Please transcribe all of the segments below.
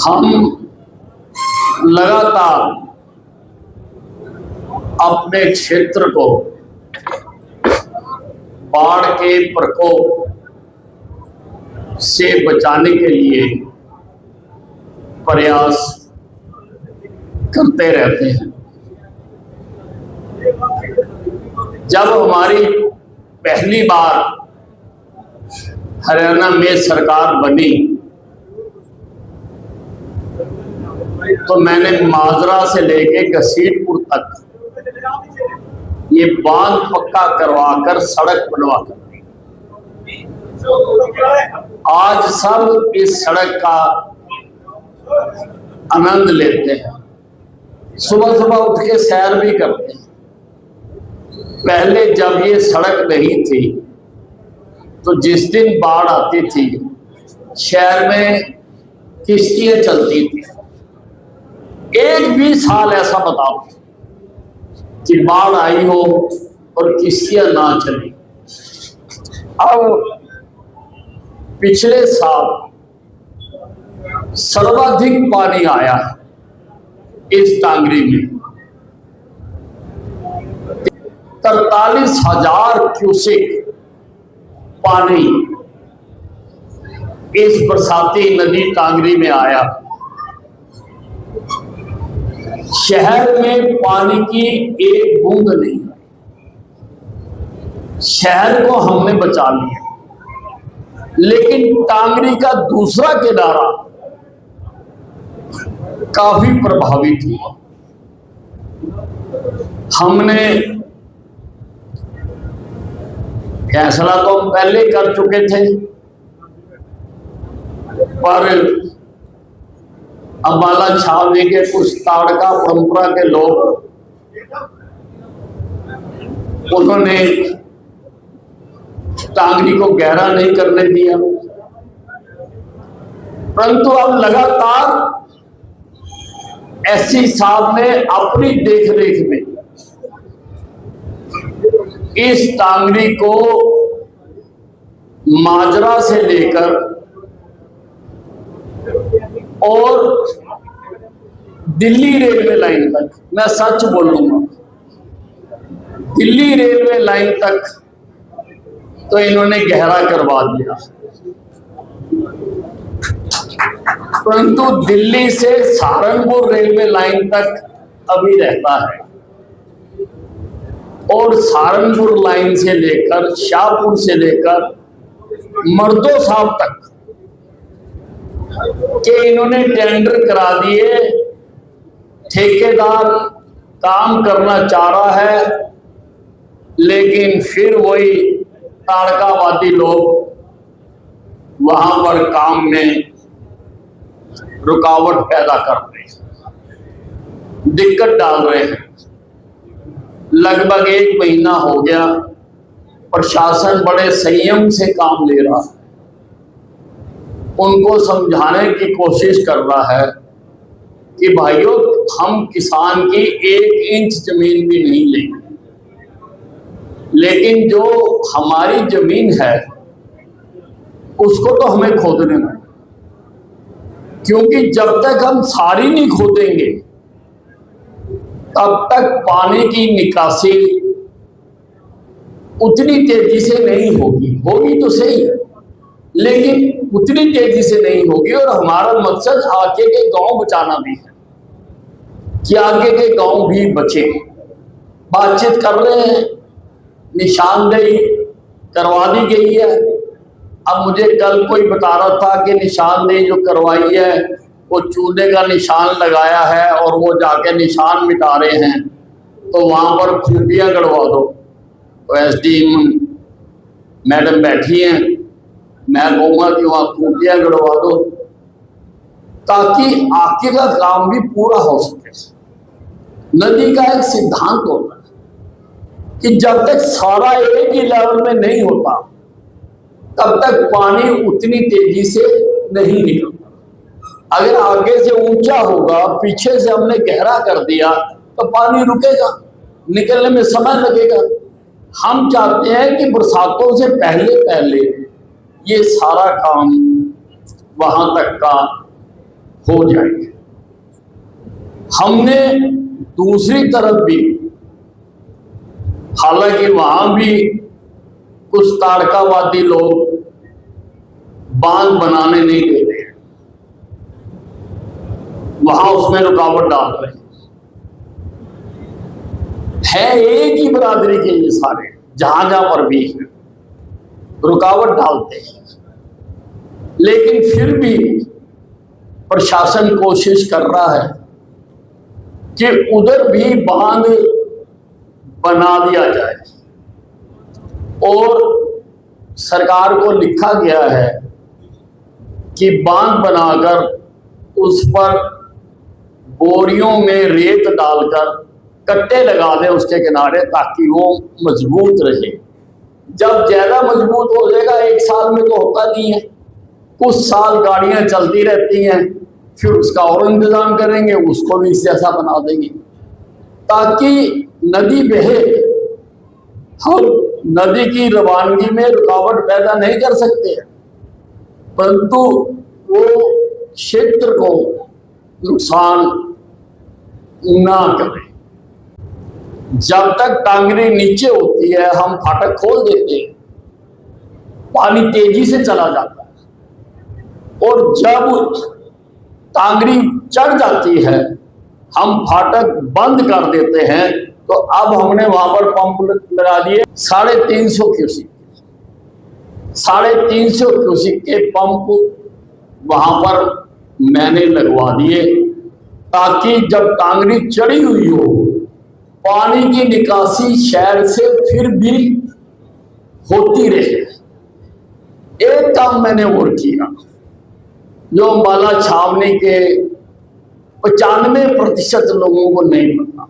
हम लगातार अपने क्षेत्र को बाढ़ के प्रकोप से बचाने के लिए प्रयास करते रहते हैं। जब हमारी पहली बार हरियाणा में सरकार बनी तो मैंने माजरा से लेके घसीटपुर तक ये बांध पक्का करवाकर सड़क बनवाकर आज सब इस सड़क का आनंद लेते हैं। सुबह सुबह उठ के सैर भी करते हैं। पहले जब ये सड़क नहीं थी तो जिस दिन बाढ़ आती थी शहर में किश्तियां चलती थी। एक भी साल ऐसा बताओ कि बाढ़ आई हो और किश्तियां ना चली। अब पिछले साल सर्वाधिक पानी आया इस टांगरी में। 43,000 क्यूसेक पानी इस बरसाती नदी टांगरी में आया। शहर में पानी की एक बूंद नहीं। शहर को हमने बचा लिया, लेकिन टांगरी का दूसरा किनारा काफी प्रभावित हुआ। हमने फैसला तो हम पहले कर चुके थे, पर अम्बाला छावनी के कुछ ताड़का परंपरा के लोग उन्होंने टांगरी को गहरा नहीं करने दिया। परंतु अब लगातार एससी साहब ने अपनी देखरेख में इस टांगरी को माजरा से लेकर और दिल्ली रेलवे लाइन तक, मैं सच बोलूंगा, दिल्ली रेलवे लाइन तक तो इन्होंने गहरा करवा दिया। परंतु दिल्ली से सहारनपुर रेलवे लाइन तक अभी रहता है और सहारनपुर लाइन से लेकर शाहपुर से लेकर मर्दो साहब तक के इन्होंने टेंडर करा दिए। ठेकेदार काम करना चाह रहा है, लेकिन फिर वही ताड़कावादी लोग वहां पर काम में रुकावट पैदा कर रहे हैं, दिक्कत डाल रहे हैं। लगभग 1 महीना हो गया, प्रशासन बड़े संयम से काम ले रहा है। उनको समझाने की कोशिश कर रहा है कि भाइयों, हम किसान की 1 इंच जमीन भी नहीं लेंगे, लेकिन जो हमारी जमीन है उसको तो हमें खोदने में, क्योंकि जब तक हम सारी नहीं खोदेंगे तब तक पानी की निकासी उतनी तेजी से नहीं होगी। होगी तो सही, लेकिन उतनी तेजी से नहीं होगी। और हमारा मकसद आगे के गांव बचाना भी है कि आगे के गांव भी बचे। बातचीत कर रहे हैं, निशानदेही करवा दी गई है। अब मुझे कल कोई बता रहा था कि निशानदेही जो करवाई है वो चूने का निशान लगाया है और वो जाके निशान मिटा रहे हैं, तो वहां पर खूंटियां गड़वा दो। तो एसडीएम मैडम बैठी हैं, मैं कहूँगा कि वहां खूंटियां गड़वा दो ताकि आगे का काम भी पूरा हो सके। नदी का एक सिद्धांत होता है कि जब तक सारा एक ही लेवल में नहीं होता तब तक पानी उतनी तेजी से नहीं निकलता। अगर आगे से ऊंचा होगा, पीछे से हमने गहरा कर दिया तो पानी रुकेगा, निकलने में समय लगेगा। हम चाहते हैं कि बरसातों से पहले पहले ये सारा काम वहां तक का हो जाएगी। हमने दूसरी तरफ भी, हालांकि वहां भी कुछ ताड़कावादी लोग बांध बनाने नहीं दे रहे, वहां उसमें रुकावट डाल रहे हैं। एक ही बरादरी के ये सारे, जहां जहां पर भी है, रुकावट डालते हैं। लेकिन फिर भी प्रशासन कोशिश कर रहा है कि उधर भी बांध बना दिया जाए, और सरकार को लिखा गया है कि बांध बनाकर उस पर बोरियों में रेत डालकर कट्टे लगा दें उसके किनारे, ताकि वो मजबूत रहे। जब ज्यादा मजबूत हो जाएगा, एक साल में तो होता नहीं है, कुछ साल गाड़ियां चलती रहती हैं, फिर उसका और इंतजाम करेंगे, उसको भी इस जैसा बना देंगे ताकि नदी बहे। हम नदी की रवानगी में रुकावट पैदा नहीं कर सकते, परंतु वो क्षेत्र को नुकसान ना करे। जब तक टांगरी नीचे होती है हम फाटक खोल देते हैं, पानी तेजी से चला जाता है, और जब टांगरी चढ़ जाती है हम फाटक बंद कर देते हैं। तो अब हमने वहां पर पंप लगा दिए 350 क्यूसिक, 350 क्यूसिक के पंप वहां पर मैंने लगवा दिए, ताकि जब टांगरी चढ़ी हुई हो, पानी की निकासी शहर से फिर भी होती रहे। एक काम मैंने और किया जो अम्बाला छावनी के 95% लोगों को नहीं पता।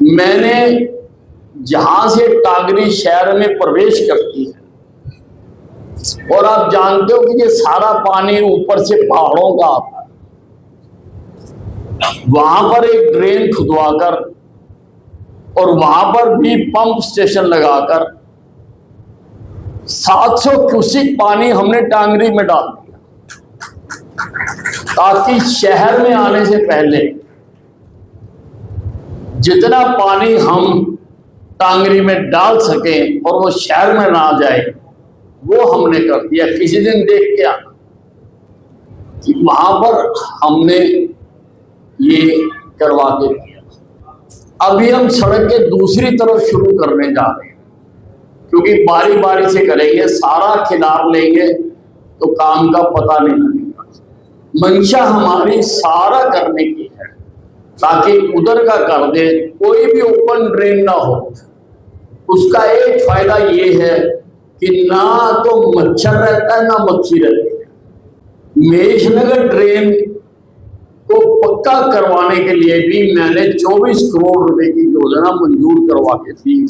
मैंने, जहां से टांगरी शहर में प्रवेश करती है, और आप जानते हो कि ये सारा पानी ऊपर से पहाड़ों का आता है, वहां पर एक ड्रेन खुदवाकर और वहां पर भी पंप स्टेशन लगाकर 700 क्यूसिक पानी हमने टांगरी में डाल दिया, ताकि शहर में आने से पहले जितना पानी हम टांगरी में डाल सकें और वो शहर में ना जाए, वो हमने कर दिया। किसी दिन देख के आना कि वहां पर हमने ये करवा के दिया। अभी हम सड़क के दूसरी तरफ शुरू करने जा रहे हैं, क्योंकि बारी बारी से करेंगे, सारा खिलार लेंगे तो काम का पता नहीं लगेगा। मंशा हमारी सारा करने की है, ताकि उधर का कर दे, कोई भी ओपन ड्रेन ना हो। उसका एक फायदा ये है कि ना तो मच्छर रहता है ना मक्खी रहती है। महेशनगर ड्रेन को पक्का करवाने के लिए भी मैंने 24 करोड़ रुपए की योजना मंजूर करवा के दी।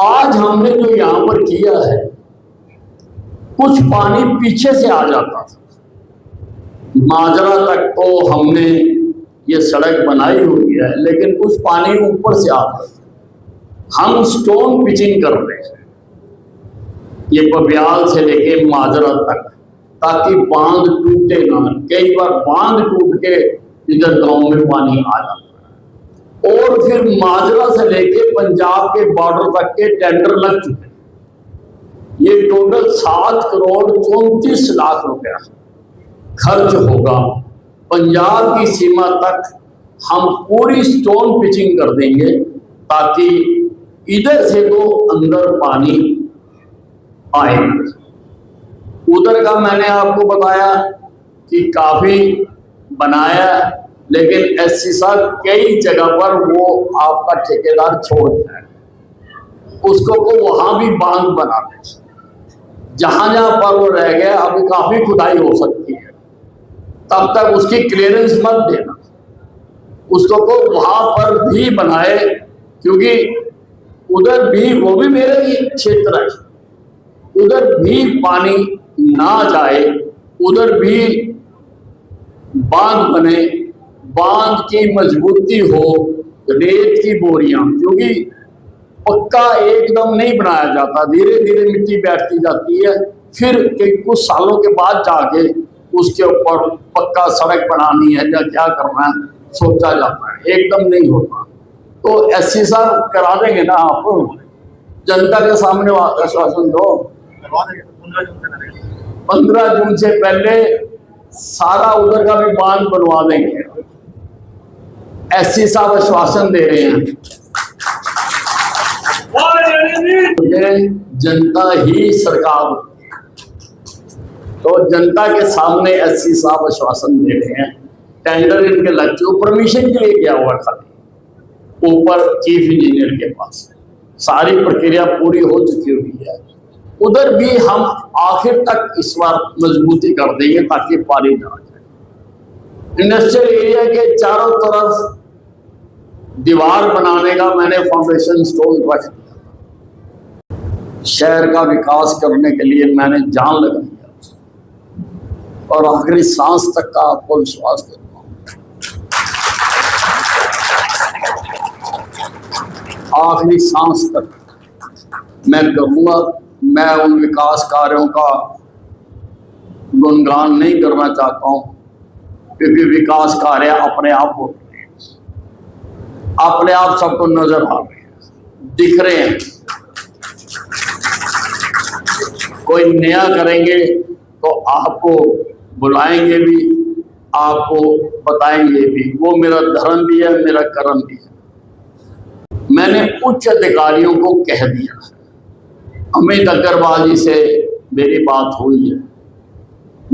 आज हमने जो यहां पर किया है, कुछ पानी पीछे से आ जाता था, माजरा तक तो हमने ये सड़क बनाई हुई है, लेकिन कुछ पानी ऊपर से आता था। हम स्टोन पिचिंग कर रहे हैं ये बब्याल से लेके माजरा तक, ताकि बांध टूटे ना। कई बार बांध टूट के इधर गांव में पानी आ जाता है, और फिर माजरा से लेके पंजाब के बॉर्डर तक के टेंडर लग चुके। ये टोटल 7 करोड़ 34 लाख रुपया खर्च होगा। पंजाब की सीमा तक हम पूरी स्टोन पिचिंग कर देंगे, ताकि इधर से तो अंदर पानी आएगा। उधर का मैंने आपको बताया कि काफी बनाया, लेकिन एससी साहब कई जगह पर वो आपका ठेकेदार छोड़ दिया है, उसको को वहां भी बांध बना दे। जहां जहां पर वो रह गया, अभी काफी खुदाई हो सकती है, तब तक उसकी क्लियरेंस मत देना, उसको को वहां पर भी बनाए, क्योंकि उधर भी, वो भी मेरा ही क्षेत्र है, उधर भी पानी ना जाए, उधर भी बांध बने, बांध की मजबूती हो, रेत की बोरियां, क्योंकि पक्का एकदम नहीं बनाया जाता, धीरे धीरे मिट्टी बैठती जाती है, फिर कुछ सालों के बाद जाके उसके ऊपर पक्का सड़क बनानी है या क्या करना है सोचा जाता है, एकदम नहीं होता। तो एससी साहब करा देंगे ना आप, जनता के सामने आश्वासन दो। 15 जून से पहले सारा उधर का भी बांध बनवा देंगे, एससी साहब आश्वासन दे रहे हैं। ये जनता ही सरकार होती है, तो जनता के सामने एससी साहब आश्वासन दे रहे हैं। टेंडर इनके लग चुके, परमिशन के लिए गया हुआ खाली ऊपर चीफ इंजीनियर के पास, सारी प्रक्रिया पूरी हो चुकी हुई है। उधर भी हम आखिर तक इस बार मजबूती कर देंगे ताकि पानी ना जाए। इंडस्ट्रियल एरिया के चारों तरफ दीवार बनाने का मैंने फाउंडेशन स्टोन रख दिया। शहर का विकास करने के लिए मैंने जान लगा दिया और आखिरी सांस तक का आपको विश्वास देता हूँ, आखिरी सांस तक मैं करूंगा। मैं उन विकास कार्यों का गुणगान नहीं करना चाहता हूं, क्योंकि विकास कार्य अपने आप होते हैं, अपने आप सबको नजर आ रहे हैं, दिख रहे हैं। कोई नया करेंगे तो आपको बुलाएंगे भी, आपको बताएंगे भी, वो मेरा धर्म भी है, मेरा कर्म भी है। मैंने उच्च अधिकारियों को कह दिया, अमित अग्रवाल जी से मेरी बात हुई है।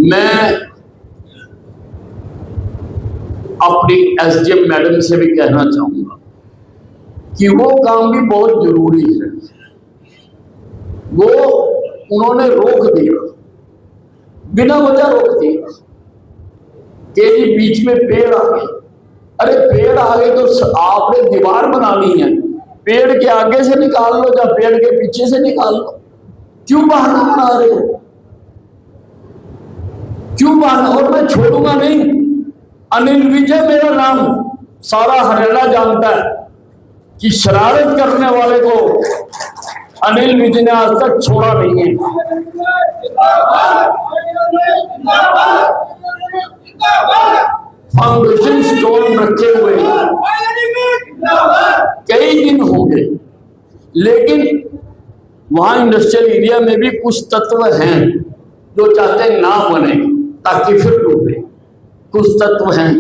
मैं अपनी एसडीएम मैडम से भी कहना चाहूंगा कि वो काम भी बहुत जरूरी है। वो उन्होंने रोक दिया, बिना वजह रोक दिया कि बीच में पेड़ आ गए। अरे पेड़ आ गए तो आपने दीवार बनानी है, पेड़ के आगे से निकाल लो या पेड़ के पीछे से निकाल लो। क्यों बहाना बना रहे हो, क्यों बहाना? और मैं छोड़ूंगा नहीं। अनिल विजय मेरा नाम सारा हरियाणा जानता है कि शरारत करने वाले को अनिल विजय ने आज तक छोड़ा नहीं है। फाउंडेशन स्टोन रखे हुए कई दिन हो गए, लेकिन वहां इंडस्ट्रियल एरिया में भी कुछ तत्व हैं जो चाहते ना बने ताकि फिर डूबे। कुछ तत्व हैं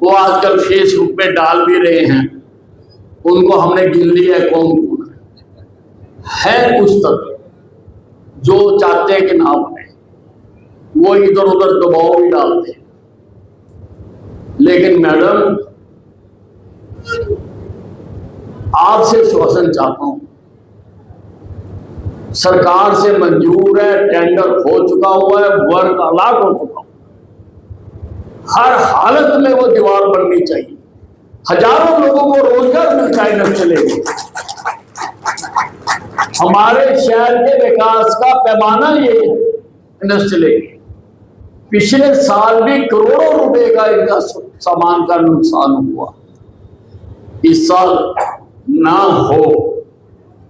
वो आजकल फेसबुक पे डाल भी रहे हैं, उनको हमने गिन लिया है कौन कौन है। कुछ तत्व जो चाहते हैं कि ना बने, वो इधर उधर दबाव भी डालते हैं। लेकिन मैडम आपसे श्वासन चाहता हूं, सरकार से मंजूर है, टेंडर हो चुका हुआ है, वर्क अलॉट हो चुका हुआ, हर हालत में वो दीवार बननी चाहिए। हजारों लोगों को रोजगार मिलता है, चलेगी। हमारे शहर के विकास का पैमाना ये इंडस्ट्रियल एरिया, पिछले साल भी करोड़ों रुपए का इनका सामान का नुकसान हुआ, इस साल ना हो,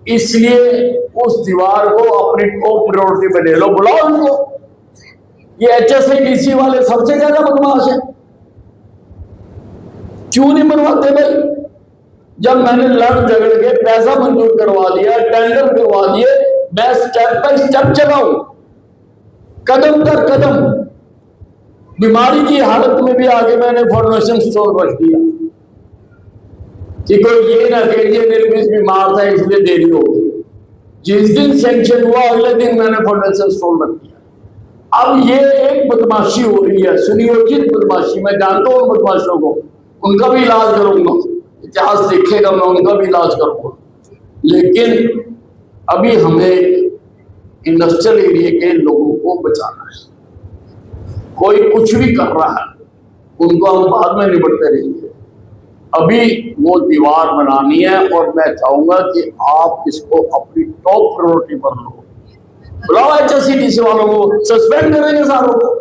इसलिए उस दीवार को अपनी टॉप प्रायोरिटी पे ले लो। बुलाओ इनको, ये एचएसआईडीसी वाले सबसे ज्यादा बदमाश है। क्यों नहीं बनवाते भाई? जब मैंने लड़ झगड़ के पैसा मंजूर करवा दिया, टेंडर करवा दिए, मैं स्टेप बाय स्टेप चलाऊं, कदम दर कदम। बीमारी की हालत में भी आगे मैंने फाउंडेशन स्टोन रख दिया कि कोई ये ना कहिए निर्मित बीमार था इसलिए देरी हो गई। जिस दिन सैंक्शन हुआ अगले दिन मैंने फाउंडेशन स्टोन रख दिया। अब ये एक बदमाशी हो रही है, सुनियोजित बदमाशी। मैं जानता हूँ बदमाशों को, उनका भी इलाज करूंगा, इतिहास देखेगा, मैं उनका भी इलाज करूंगा। लेकिन अभी हमें इंडस्ट्रियल एरिया के लोगों को बचाना है। कोई कुछ भी कर रहा है, उनको हम बाद में निपटते रहेंगे। अभी वो दीवार बनानी है और मैं चाहूंगा कि आप इसको अपनी टॉप प्रायोरिटी पर लो। बुलाओ एचएसआईडीसी वालों को, सस्पेंड करेंगे सारों को।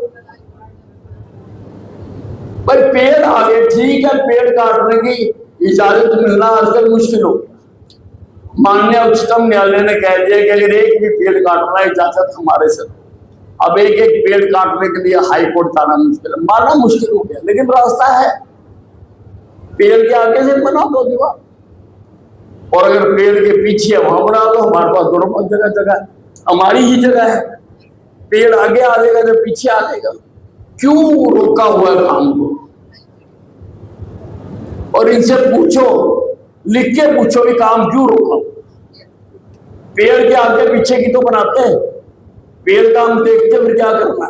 भाई पेड़ आ गए, ठीक है, पेड़ काटने की इजाजत मिलना आजकल मुश्किल हो गया। माननीय उच्चतम न्यायालय ने कह दिया कि अगर एक भी पेड़ काटना है इजाजत हमारे से, अब एक एक पेड़ काटने के लिए हाई कोर्ट जाना मुश्किल है, मारना मुश्किल हो गया, लेकिन रास्ता है। पेड़ के आगे से बना दो दीवार, और अगर पेड़ के पीछे वहां बना दो। हमारे पास दोनों पास जगह जगह, हमारी ही जगह है। पेड़ आगे आ जाएगा तो पीछे आ जाएगा, क्यों रोका हुआ है काम को? और इनसे पूछो, लिख के पूछो कि काम क्यों रोका? पेड़ के आगे पीछे की तो बनाते हैं, पेड़ का हम देखते फिर क्या करना,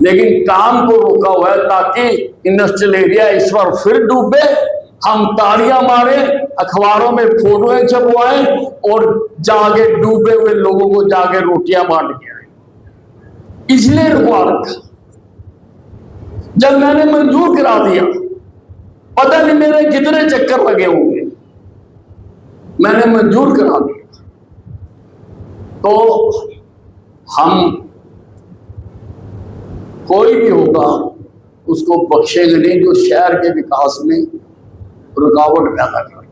लेकिन काम को रोका हुआ है ताकि इंडस्ट्रियल एरिया इस बार फिर डूबे, हम तालियां मारें, अखबारों में फोटोएं छपवाएं और जाके डूबे हुए लोगों को जाके रोटियां बांट के आए। इसलिए रुकवा रखा। जब मैंने मंजूर करा दिया, पता नहीं मेरे कितने चक्कर लगे होंगे, मैंने मंजूर करा दिया तो हम, कोई भी होगा उसको बख्शेंगे नहीं जो शहर के विकास में रुकावट पैदा करे।